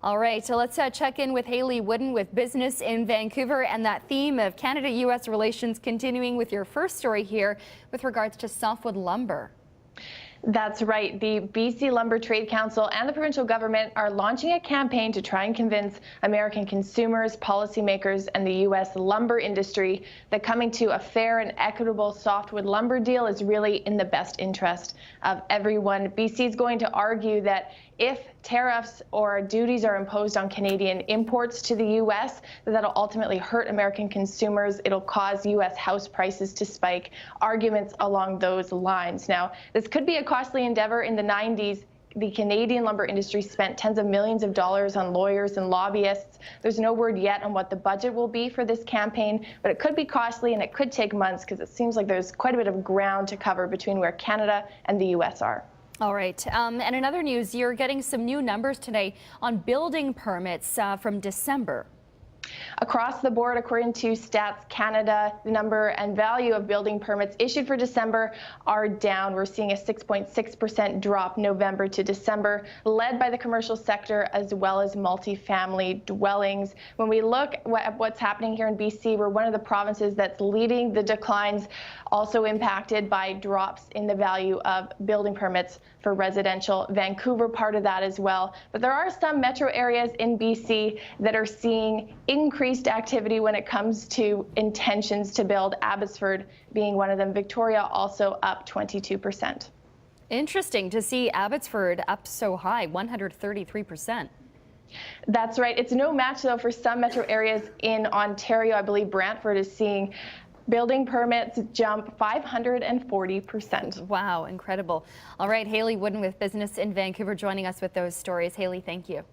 All right, so let's check in with Haley Wooden with Business in Vancouver, and that theme of Canada-U.S. relations continuing with your first story here with regards to softwood lumber. That's right. The BC Lumber Trade Council and the provincial government are launching a campaign to try and convince American consumers, policymakers, and the U.S. lumber industry that coming to a fair and equitable softwood lumber deal is really in the best interest of everyone. BC is going to argue that if tariffs or duties are imposed on Canadian imports to the U.S., that'll ultimately hurt American consumers. It'll cause U.S. house prices to spike. Arguments along those lines. Now, this could be a costly endeavor. In the 90s, the Canadian lumber industry spent tens of millions of dollars on lawyers and lobbyists. There's no word yet on what the budget will be for this campaign, but it could be costly and it could take months because it seems like there's quite a bit of ground to cover between where Canada and the U.S. are. All right. And in other news, you're getting some new numbers today on building permits from December. Across the board, according to Stats Canada, the number and value of building permits issued for December are down. We're seeing a 6.6% drop November to December, led by the commercial sector as well as multifamily dwellings. When we look at what's happening here in BC, we're one of the provinces that's leading the declines, also impacted by drops in the value of building permits for residential. Vancouver part of that as well. But there are some metro areas in BC that are seeing increased activity when it comes to intentions to build, Abbotsford being one of them. Victoria also up 22%. Interesting to see Abbotsford up so high, 133%. That's right. It's no match, though, for some metro areas in Ontario. I believe Brantford is seeing building permits jump 540%. Wow, incredible. All right, Haley Wooden with Business in Vancouver joining us with those stories. Haley, thank you.